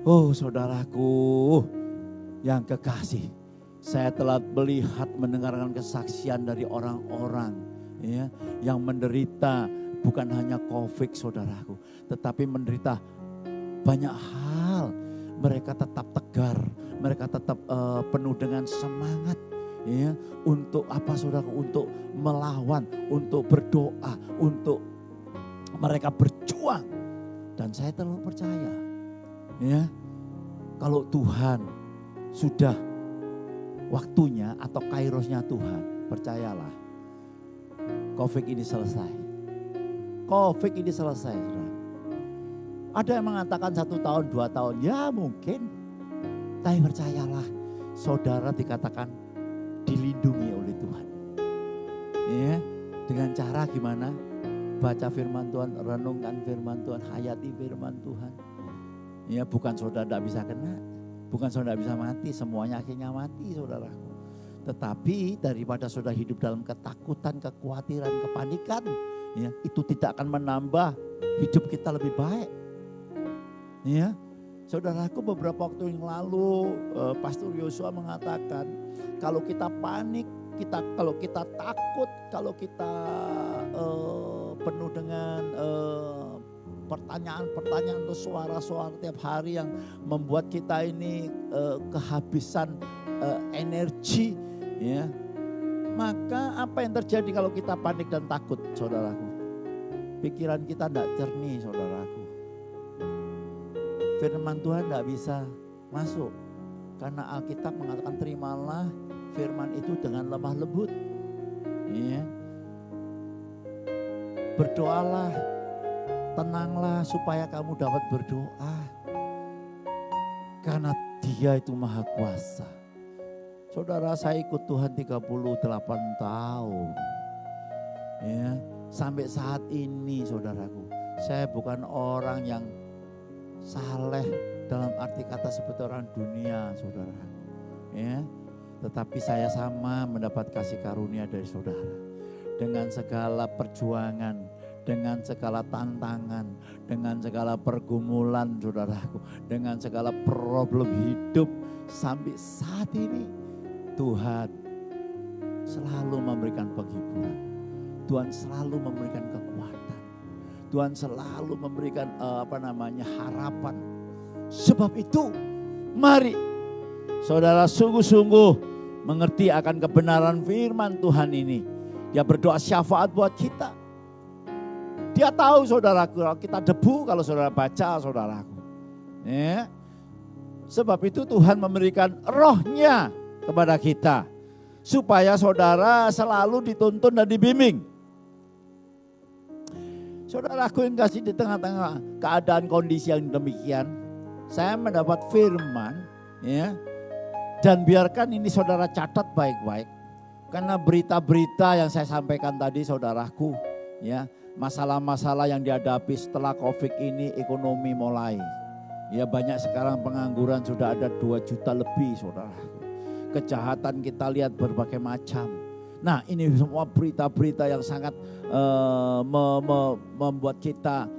Oh saudaraku yang kekasih, saya telah melihat mendengarkan kesaksian dari orang-orang ya, yang menderita bukan hanya COVID saudaraku, tetapi menderita banyak hal. Mereka tetap tegar, mereka tetap penuh dengan semangat ya, untuk apa saudara, untuk melawan, untuk berdoa, untuk mereka berjuang. Dan saya terlalu percaya ya, kalau Tuhan sudah waktunya atau kairosnya Tuhan, percayalah COVID ini selesai. COVID ini selesai saudara. Ada yang mengatakan 1 tahun, 2 tahun, ya mungkin. Tapi percayalah, saudara dikatakan dilindungi oleh Tuhan. Ya, dengan cara gimana? Baca firman Tuhan, renungkan firman Tuhan, hayati firman Tuhan. Ya, bukan saudara tidak bisa kena, bukan saudara bisa mati, semuanya akhirnya mati saudaraku. Tetapi daripada saudara hidup dalam ketakutan, kekhawatiran, kepanikan, ya, itu tidak akan menambah hidup kita lebih baik. Ya, saudaraku, beberapa waktu yang lalu Pastor Yosua mengatakan kalau kita panik, kalau kita takut, kalau kita penuh dengan pertanyaan-pertanyaan atau suara-suara tiap hari yang membuat kita ini kehabisan energi, ya, maka apa yang terjadi kalau kita panik dan takut, saudaraku? Pikiran kita tidak jernih, saudaraku. Firman Tuhan tidak bisa masuk. Karena Alkitab mengatakan terimalah firman itu dengan lemah lembut. Ya. Berdoalah, tenanglah supaya kamu dapat berdoa. Karena Dia itu maha kuasa. Saudara, saya ikut Tuhan 38 tahun. Ya. Sampai saat ini saudaraku, Saya bukan orang yang saleh dalam arti kata seperti orang dunia, saudara. Ya, tetapi saya sama mendapat kasih karunia dari saudara. Dengan segala perjuangan, dengan segala tantangan, dengan segala pergumulan saudaraku, dengan segala problem hidup sampai saat ini, Tuhan selalu memberikan penghiburan. Tuhan selalu memberikan kekuatan. Tuhan selalu memberikan harapan. Sebab itu, mari saudara sungguh-sungguh mengerti akan kebenaran firman Tuhan ini. Dia berdoa syafaat buat kita. Dia tahu saudaraku, kita debu kalau saudara baca saudaraku. Ya. Sebab itu Tuhan memberikan rohnya kepada kita. Supaya saudara selalu dituntun dan dibimbing. Saudaraku yang kasih, di tengah-tengah keadaan kondisi yang demikian, saya mendapat firman, ya. Dan biarkan ini saudara catat baik-baik. Karena berita-berita yang saya sampaikan tadi saudaraku, ya, masalah-masalah yang dihadapi setelah Covid ini, ekonomi mulai. Ya, banyak sekarang pengangguran sudah ada 2 juta lebih saudaraku. Kejahatan kita lihat berbagai macam. Nah, ini semua berita-berita yang sangat membuat kita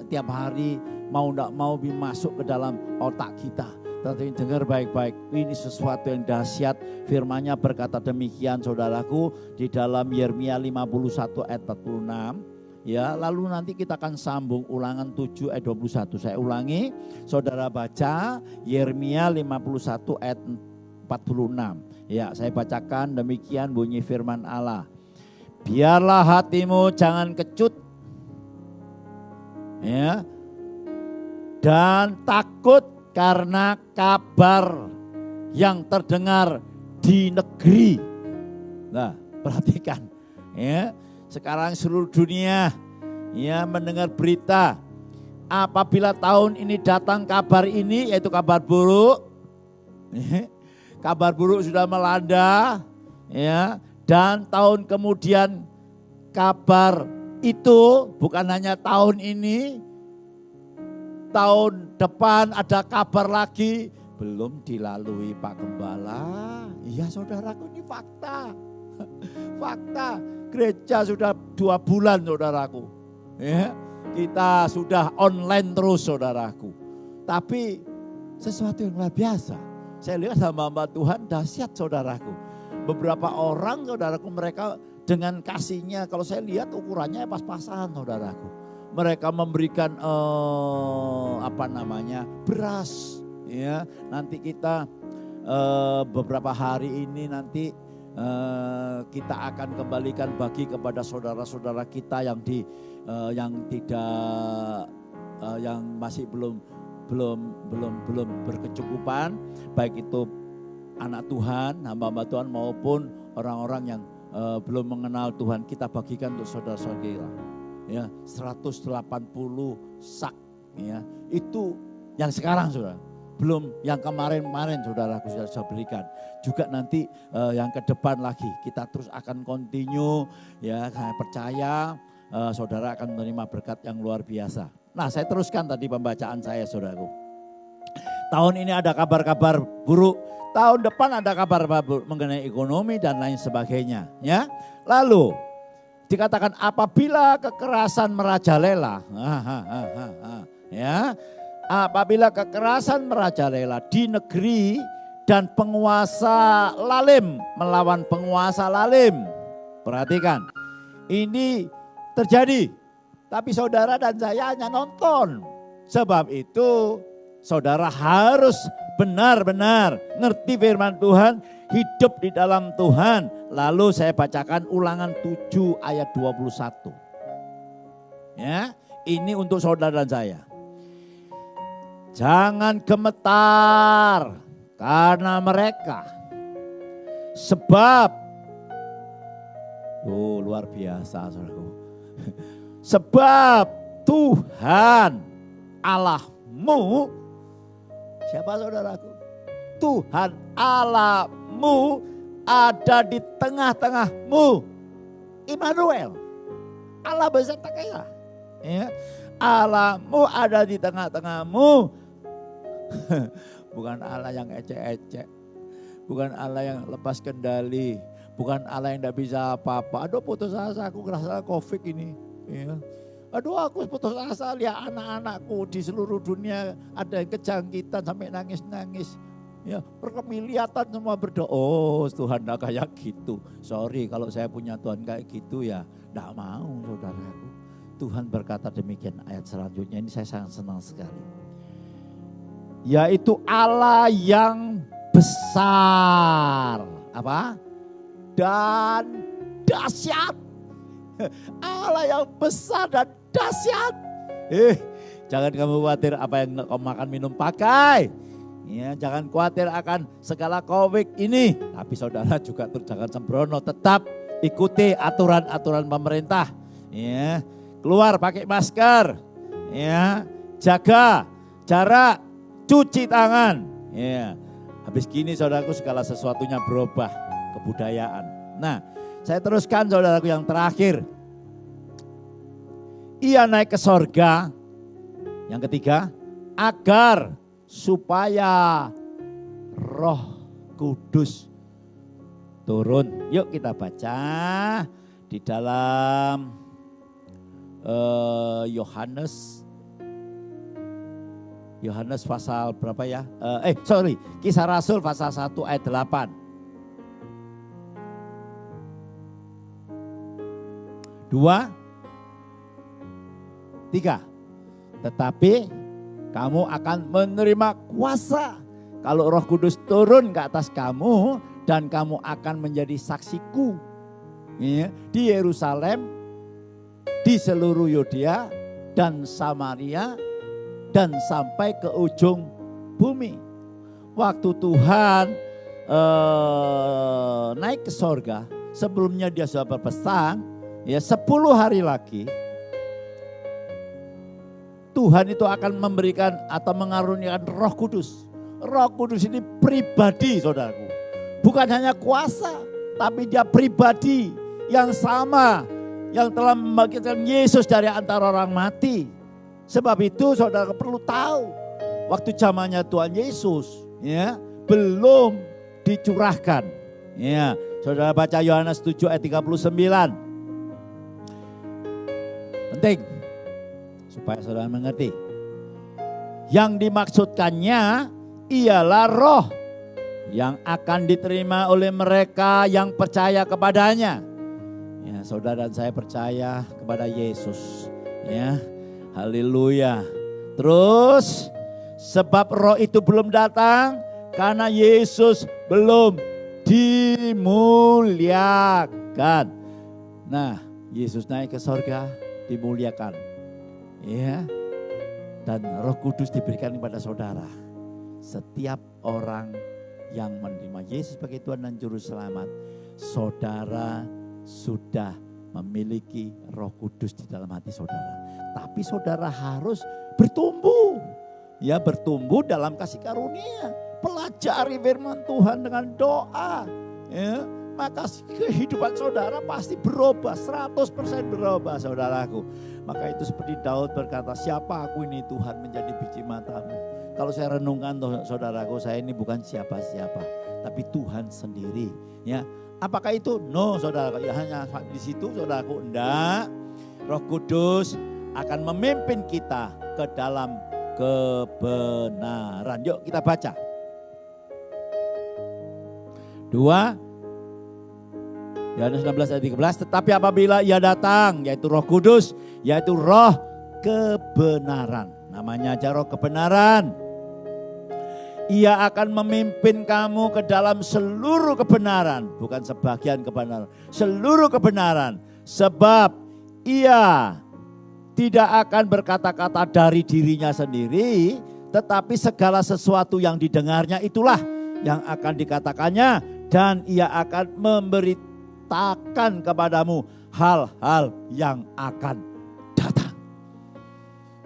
tiap hari mau tidak mau masuk ke dalam otak kita. Tapi dengar baik-baik, ini sesuatu yang dahsyat. Firman-Nya berkata demikian saudaraku di dalam Yeremia 51 ayat 46. Ya, lalu nanti kita akan sambung Ulangan 7 ayat 21. Saya ulangi, saudara baca Yeremia 51 ayat 46. Ya, saya bacakan demikian bunyi firman Allah. Biarlah hatimu jangan kecut. Ya. Dan takut karena kabar yang terdengar di negeri. Nah, perhatikan. Ya, sekarang seluruh dunia ya mendengar berita. Apabila tahun ini datang kabar ini, yaitu kabar buruk. Kabar buruk sudah melanda, ya. Dan tahun kemudian kabar itu bukan hanya tahun ini, tahun depan ada kabar lagi, belum dilalui Pak Gembala. Iya saudaraku, ini fakta. Fakta, gereja sudah 2 bulan saudaraku. Ya, kita sudah online terus saudaraku. Tapi sesuatu yang luar biasa. Saya lihat hamba-hamba Tuhan dahsyat saudaraku. Beberapa orang saudaraku, mereka dengan kasihnya, kalau saya lihat ukurannya pas-pasan saudaraku. Mereka memberikan beras. Ya, nanti kita beberapa hari ini nanti kita akan kembalikan bagi kepada saudara-saudara kita yang yang masih belum berkecukupan, baik itu anak Tuhan, hamba-hamba Tuhan maupun orang-orang yang belum mengenal Tuhan. Kita bagikan untuk saudara-saudara kita. Ya, 180 sak, ya. Itu yang sekarang Saudara. Belum yang kemarin-kemarin saudaraku sudah saya berikan. Juga nanti yang ke depan lagi kita terus akan continue, ya. Saya percaya saudara akan menerima berkat yang luar biasa. Nah, saya teruskan tadi pembacaan saya saudaraku. Tahun ini ada kabar-kabar buruk, tahun depan ada kabar buruk mengenai ekonomi dan lain sebagainya, ya. Lalu dikatakan apabila kekerasan merajalela, ya, apabila kekerasan merajalela di negeri dan penguasa lalim melawan penguasa lalim. Perhatikan, ini terjadi. Tapi saudara dan saya hanya nonton. Sebab itu saudara harus benar-benar ngerti firman Tuhan, hidup di dalam Tuhan. Lalu saya bacakan Ulangan 7 ayat 21. Ya, ini untuk saudara dan saya. Jangan gemetar karena mereka. Sebab, luar biasa saudaraku. Sebab Tuhan Allahmu, siapa saudaraku? Tuhan Allahmu ada di tengah-tengahmu. Immanuel, Allah beserta kita. Ya. Allahmu ada di tengah-tengahmu. Bukan Allah yang ecek-ecek. Bukan Allah yang lepas kendali. Bukan Allah yang tidak bisa apa-apa. Aduh putus asa, aku ngerasa COVID ini. Ya. Aduh aku putus asa lihat anak-anakku di seluruh dunia ada yang kejangkitan sampai nangis-nangis. Ya, kelihatan semua berdoa. Oh, Tuhan enggak kayak gitu. Sorry kalau saya punya Tuhan kayak gitu ya. Enggak mau, saudaraku. Tuhan berkata demikian ayat selanjutnya. Ini saya sangat senang sekali. Yaitu Allah yang besar. Apa? Dan dahsyat. Allah yang besar dan dahsyat. Jangan kamu khawatir apa yang kamu makan minum pakai. Ya, jangan khawatir akan segala COVID ini. Tapi saudara juga jangan sembrono, tetap ikuti aturan-aturan pemerintah. Ya, keluar pakai masker. Ya, jaga jarak, cuci tangan. Ya, habis gini saudaraku segala sesuatunya berubah, kebudayaan. Nah, saya teruskan saudaraku yang terakhir. Ia naik ke sorga. Yang ketiga, agar supaya Roh Kudus turun. Yuk kita baca di dalam Yohanes pasal berapa ya? Kisah Rasul pasal 1 ayat 8. 2, 3. Tetapi kamu akan menerima kuasa kalau Roh Kudus turun ke atas kamu dan kamu akan menjadi saksiku ya, di Yerusalem, di seluruh Yudea dan Samaria dan sampai ke ujung bumi. Waktu Tuhan naik ke sorga, sebelumnya dia sudah berpesan ya 10 hari lagi Tuhan itu akan memberikan atau mengaruniakan Roh Kudus. Roh Kudus ini pribadi saudaraku. Bukan hanya kuasa, tapi dia pribadi yang sama. Yang telah membangkitkan Yesus dari antara orang mati. Sebab itu saudara perlu tahu. Waktu zamannya Tuhan Yesus ya, belum dicurahkan. Ya, saudara baca Yohanes 7 ayat 39. Penting. Supaya saudara mengerti. Yang dimaksudkannya ialah roh yang akan diterima oleh mereka yang percaya kepadanya. Ya, saudara dan saya percaya kepada Yesus. Ya, haleluya. Terus sebab roh itu belum datang karena Yesus belum dimuliakan. Nah, Yesus naik ke sorga, dimuliakan. Ya, dan Roh Kudus diberikan kepada saudara. Setiap orang yang menerima Yesus sebagai Tuhan dan Juru Selamat, saudara sudah memiliki Roh Kudus di dalam hati saudara. Tapi saudara harus bertumbuh. Ya, bertumbuh dalam kasih karunia. Pelajari firman Tuhan dengan doa. Ya, maka kehidupan saudara pasti berubah, 100% berubah saudaraku. Maka itu seperti Daud berkata, siapa aku ini Tuhan menjadi biji matamu. Kalau saya renungkan saudaraku, saya ini bukan siapa-siapa, tapi Tuhan sendiri. Ya, apakah itu? No saudaraku, ya hanya di situ saudaraku, enggak. Roh Kudus akan memimpin kita ke dalam kebenaran. Yuk kita baca. 2 Yohanes 16 ayat 13, tetapi apabila ia datang, yaitu Roh Kudus, yaitu roh kebenaran. Namanya aja roh kebenaran. Ia akan memimpin kamu ke dalam seluruh kebenaran. Bukan sebagian kebenaran, seluruh kebenaran. Sebab ia tidak akan berkata-kata dari dirinya sendiri, tetapi segala sesuatu yang didengarnya itulah yang akan dikatakannya. Dan ia akan memberitakan kepadamu hal-hal yang akan datang.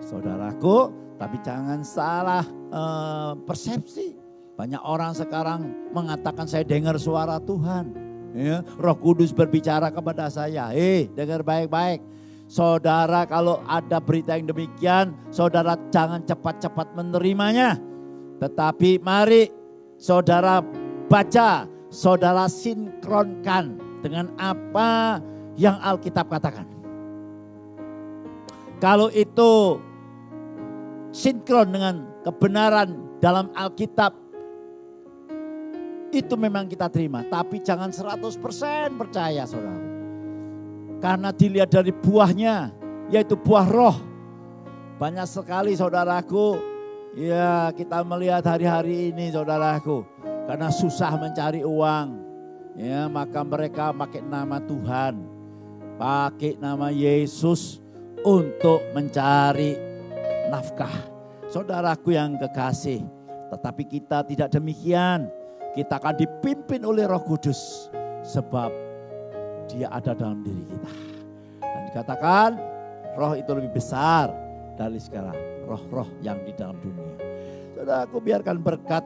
Saudaraku, tapi jangan salah persepsi. Banyak orang sekarang mengatakan saya dengar suara Tuhan. Ya, Roh Kudus berbicara kepada saya. Dengar baik-baik. Saudara kalau ada berita yang demikian, saudara jangan cepat-cepat menerimanya. Tetapi mari saudara baca, saudara sinkronkan dengan apa yang Alkitab katakan. Kalau itu sinkron dengan kebenaran dalam Alkitab, itu memang kita terima. Tapi jangan 100% percaya saudara. Karena dilihat dari buahnya, yaitu buah roh. Banyak sekali saudaraku, ya kita melihat hari-hari ini saudaraku. Karena susah mencari uang, ya maka mereka pakai nama Tuhan. Pakai nama Yesus untuk mencari nafkah. Saudaraku yang kekasih, tetapi kita tidak demikian. Kita akan dipimpin oleh Roh Kudus sebab Dia ada dalam diri kita. Dan dikatakan roh itu lebih besar dari segala roh-roh yang di dalam dunia. Saudaraku, biarkan berkat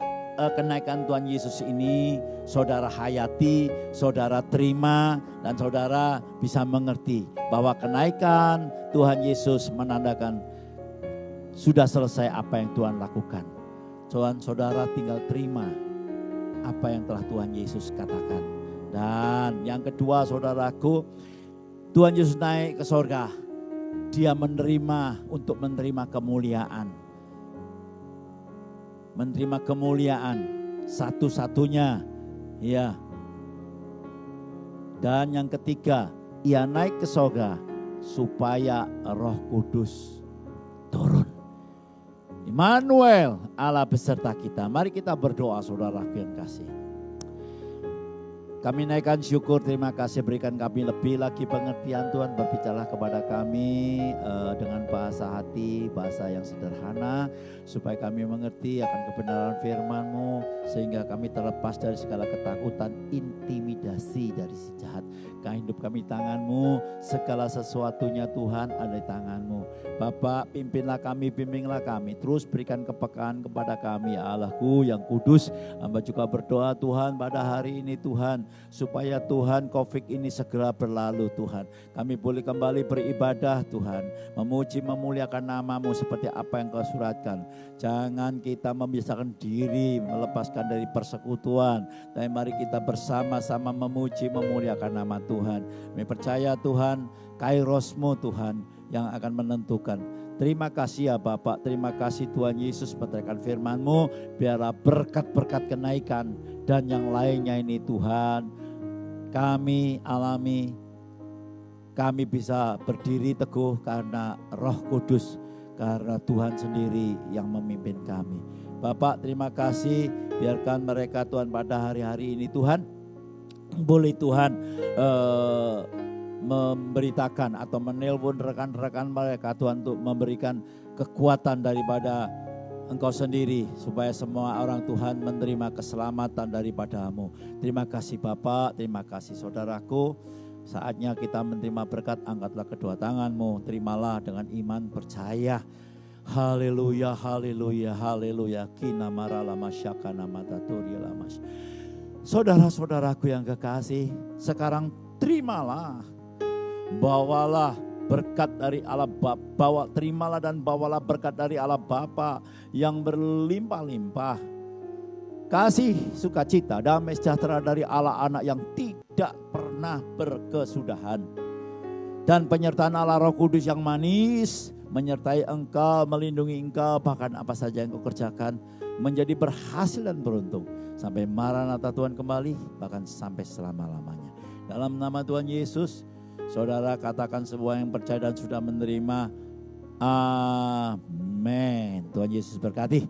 kenaikan Tuhan Yesus ini saudara hayati, saudara terima, dan saudara bisa mengerti bahwa kenaikan Tuhan Yesus menandakan sudah selesai apa yang Tuhan lakukan. Saudara tinggal terima apa yang telah Tuhan Yesus katakan. Dan yang kedua saudaraku, Tuhan Yesus naik ke sorga. Dia menerima untuk menerima kemuliaan. Menerima kemuliaan satu-satunya. Ya. Dan yang ketiga, Ia naik ke sorga supaya Roh Kudus turun. Immanuel, Allah beserta kita. Mari kita berdoa saudara yang kasih. Kami naikkan syukur, terima kasih berikan kami lebih lagi pengertian Tuhan. Berbicara kepada kami dengan bahasa hati, bahasa yang sederhana. Supaya kami mengerti akan kebenaran firman-Mu. Sehingga kami terlepas dari segala ketakutan, intimidasi dari si jahat. Karena hidup kami tangan-Mu, segala sesuatunya Tuhan ada di tangan-Mu. Bapak pimpinlah kami, bimbinglah kami. Terus berikan kepekaan kepada kami, Allahku yang kudus. Hamba juga berdoa Tuhan pada hari ini Tuhan. Supaya Tuhan COVID ini segera berlalu Tuhan. Kami boleh kembali beribadah Tuhan. Memuji memuliakan nama-Mu seperti apa yang Kau suratkan. Jangan kita memisahkan diri, melepaskan dari persekutuan. Tapi mari kita bersama-sama memuji memuliakan nama Tuhan. Kami percaya Tuhan, Kairos-Mu Tuhan yang akan menentukan. Terima kasih ya Bapak, terima kasih Tuhan Yesus menerangkan firman-Mu. Biarlah berkat-berkat kenaikan dan yang lainnya ini Tuhan kami alami. Kami bisa berdiri teguh karena Roh Kudus, karena Tuhan sendiri yang memimpin kami. Bapak terima kasih, biarkan mereka Tuhan pada hari-hari ini Tuhan boleh Tuhan memberitakan atau menelpon rekan-rekan mereka Tuhan untuk memberikan kekuatan daripada Engkau sendiri supaya semua orang Tuhan menerima keselamatan daripada-Mu. Terima kasih Bapak, terima kasih saudaraku. Saatnya kita menerima berkat, angkatlah kedua tangan-Mu, terimalah dengan iman percaya. Haleluya, haleluya, haleluya. Kina maralama syakana mataturi lamas. Saudara-saudaraku yang kekasih, sekarang terimalah. Bawalah berkat dari Allah Bapa, terimalah dan bawalah berkat dari Allah Bapa yang berlimpah-limpah. Kasih, sukacita, damai sejahtera dari Allah Anak yang tidak pernah berkesudahan. Dan penyertaan Allah Roh Kudus yang manis menyertai engkau, melindungi engkau, bahkan apa saja yang kau kerjakan menjadi berhasil dan beruntung. Sampai Maranatha Tuhan kembali, bahkan sampai selama-lamanya. Dalam nama Tuhan Yesus, saudara katakan semua yang percaya dan sudah menerima. Amin. Tuhan Yesus berkati.